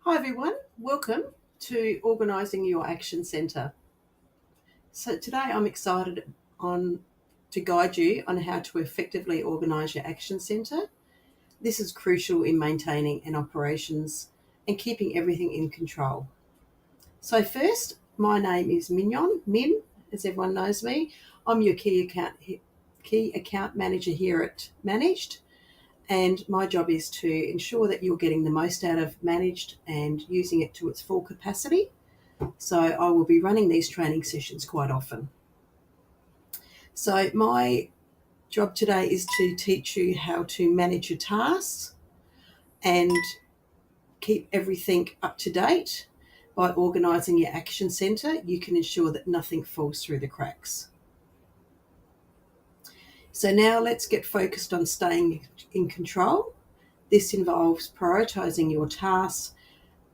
Hi everyone, welcome to Organising Your Action Centre. So today I'm excited on to guide you on how to effectively organise your action centre. This is crucial in maintaining an operations and keeping everything in control. So first, my name is Min, as everyone knows me. I'm your key account manager here at Managed. And my job is to ensure that you're getting the most out of Managed and using it to its full capacity. So I will be running these training sessions quite often. So my job today is to teach you how to manage your tasks and keep everything up to date. By organising your action centre, you can ensure that nothing falls through the cracks. So now let's get focused on staying in control. This involves prioritising your tasks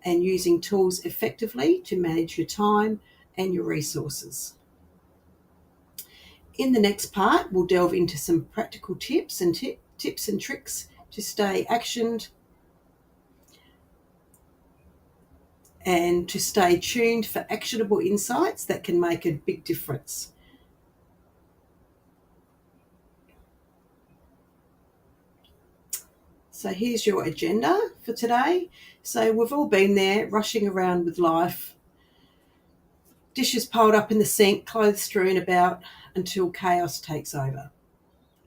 and using tools effectively to manage your time and your resources. In the next part, we'll delve into some practical tips and tricks to stay actioned and to stay tuned for actionable insights that can make a big difference. So here's your agenda for today. So we've all been there rushing around with life, dishes piled up in the sink, clothes strewn about until chaos takes over.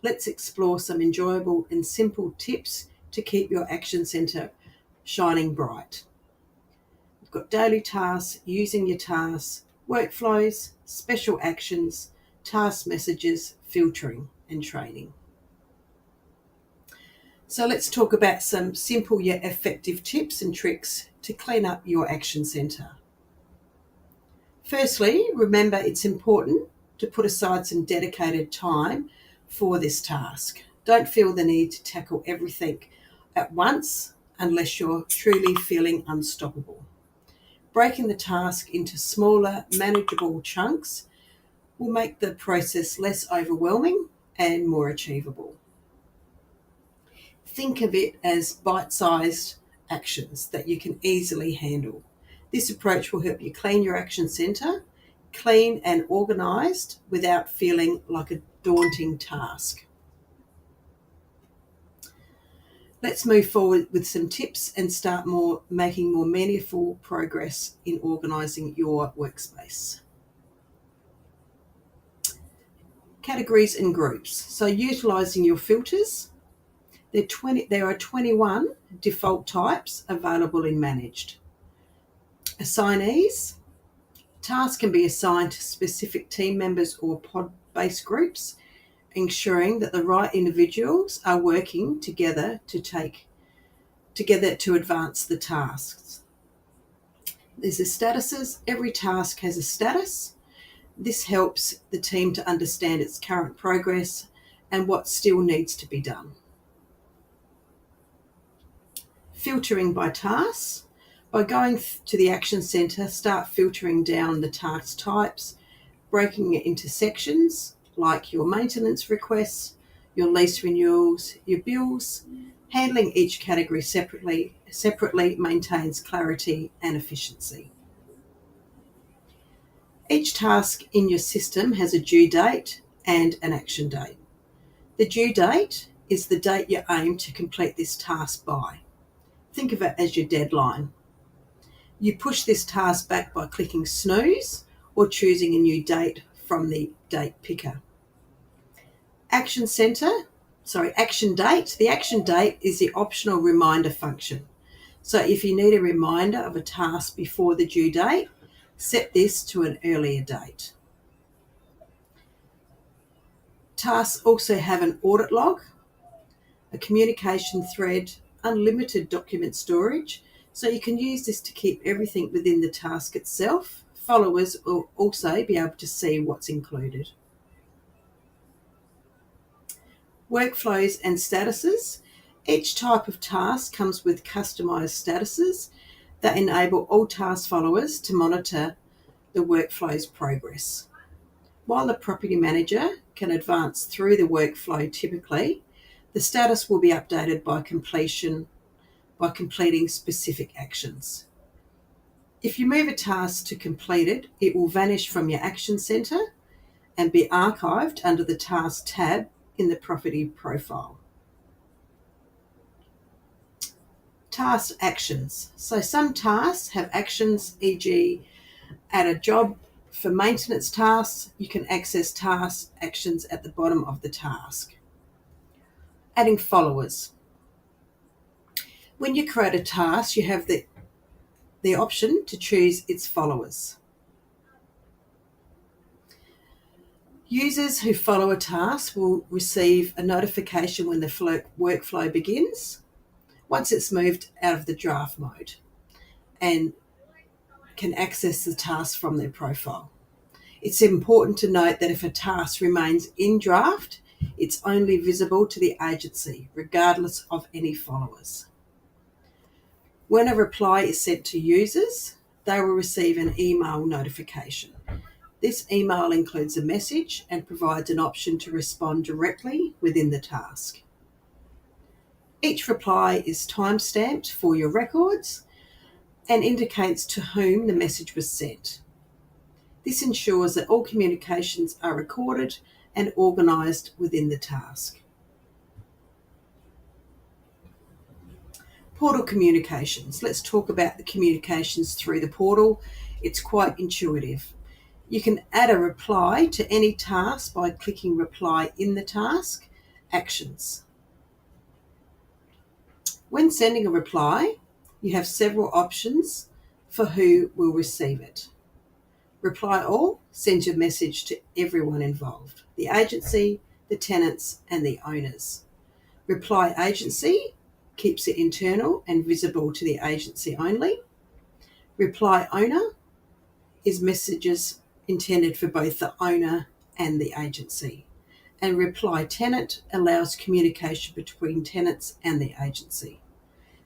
Let's explore some enjoyable and simple tips to keep your action centre shining bright. We've got daily tasks, using your tasks, workflows, special actions, task messages, filtering and training. So let's talk about some simple yet effective tips and tricks to clean up your action centre. Firstly, remember it's important to put aside some dedicated time for this task. Don't feel the need to tackle everything at once unless you're truly feeling unstoppable. Breaking the task into smaller, manageable chunks will make the process less overwhelming and more achievable. Think of it as bite-sized actions that you can easily handle. This approach will help you clean your action centre, clean and organised without feeling like a daunting task. Let's move forward with some tips and start making more meaningful progress in organising your workspace. Categories and groups. So utilising your filters. There are 21 default types available in Managed. Assignees. Tasks can be assigned to specific team members or pod-based groups, ensuring that the right individuals are working together to advance the tasks. There's the statuses. Every task has a status. This helps the team to understand its current progress and what still needs to be done. Filtering by tasks. By going to the action centre, start filtering down the task types, breaking it into sections like your maintenance requests, your lease renewals, your bills. Handling each category separately maintains clarity and efficiency. Each task in your system has a due date and an action date. The due date is the date you aim to complete this task by. Think of it as your deadline. You push this task back by clicking snooze or choosing a new date from the date picker. Action date. The action date is the optional reminder function. So if you need a reminder of a task before the due date, set this to an earlier date. Tasks also have an audit log, a communication thread, unlimited document storage, so you can use this to keep everything within the task itself. Followers will also be able to see what's included. Workflows and statuses. Each type of task comes with customised statuses that enable all task followers to monitor the workflow's progress. While the property manager can advance through the workflow typically, the status will be updated by completing specific actions. If you move a task to completed, it will vanish from your action centre and be archived under the Task tab in the property profile. Task actions. So some tasks have actions, e.g. add a job. For maintenance tasks, you can access task actions at the bottom of the task. Adding followers. When you create a task, you have the option to choose its followers. Users who follow a task will receive a notification when the workflow begins, once it's moved out of the draft mode, and can access the task from their profile. It's important to note that if a task remains in draft, it's only visible to the agency, regardless of any followers. When a reply is sent to users, they will receive an email notification. This email includes a message and provides an option to respond directly within the task. Each reply is time-stamped for your records and indicates to whom the message was sent. This ensures that all communications are recorded and organised within the task. Portal communications. Let's talk about the communications through the portal. It's quite intuitive. You can add a reply to any task by clicking Reply in the task, Actions. When sending a reply, you have several options for who will receive it. Reply All sends your message to everyone involved, the agency, the tenants, and the owners. Reply Agency keeps it internal and visible to the agency only. Reply Owner is messages intended for both the owner and the agency. And Reply Tenant allows communication between tenants and the agency.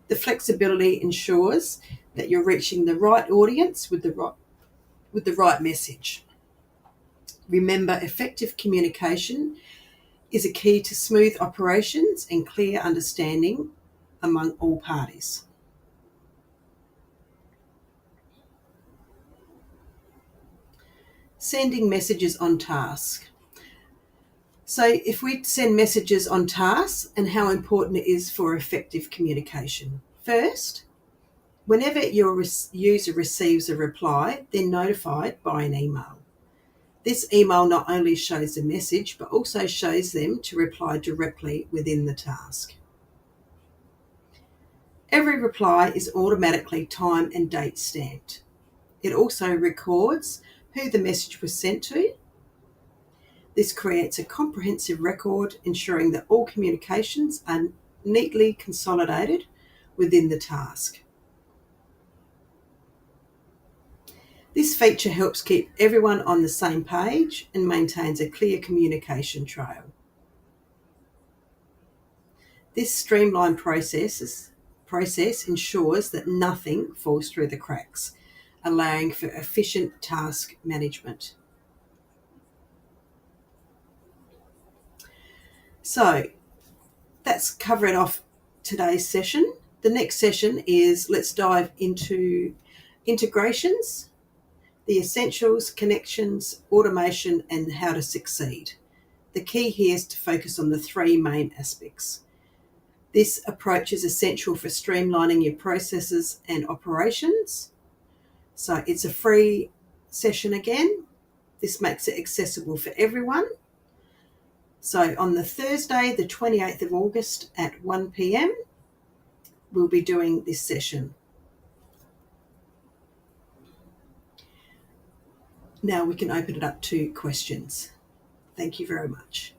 The flexibility ensures that you're reaching the right audience with the right message. Remember, effective communication is a key to smooth operations and clear understanding among all parties. Sending messages on task. So if we send messages on tasks and how important it is for effective communication. First, whenever your user receives a reply, they're notified by an email. This email not only shows the message, but also shows them to reply directly within the task. Every reply is automatically time and date stamped. It also records who the message was sent to. This creates a comprehensive record, ensuring that all communications are neatly consolidated within the task. This feature helps keep everyone on the same page and maintains a clear communication trail. This streamlined process ensures that nothing falls through the cracks, allowing for efficient task management. So that's covering off today's session. The next session is let's dive into integrations, the essentials, connections, automation, and how to succeed. The key here is to focus on the three main aspects. This approach is essential for streamlining your processes and operations. So it's a free session again. This makes it accessible for everyone. So on the Thursday, the 28th of August at 1 p.m, we'll be doing this session. Now we can open it up to questions. Thank you very much.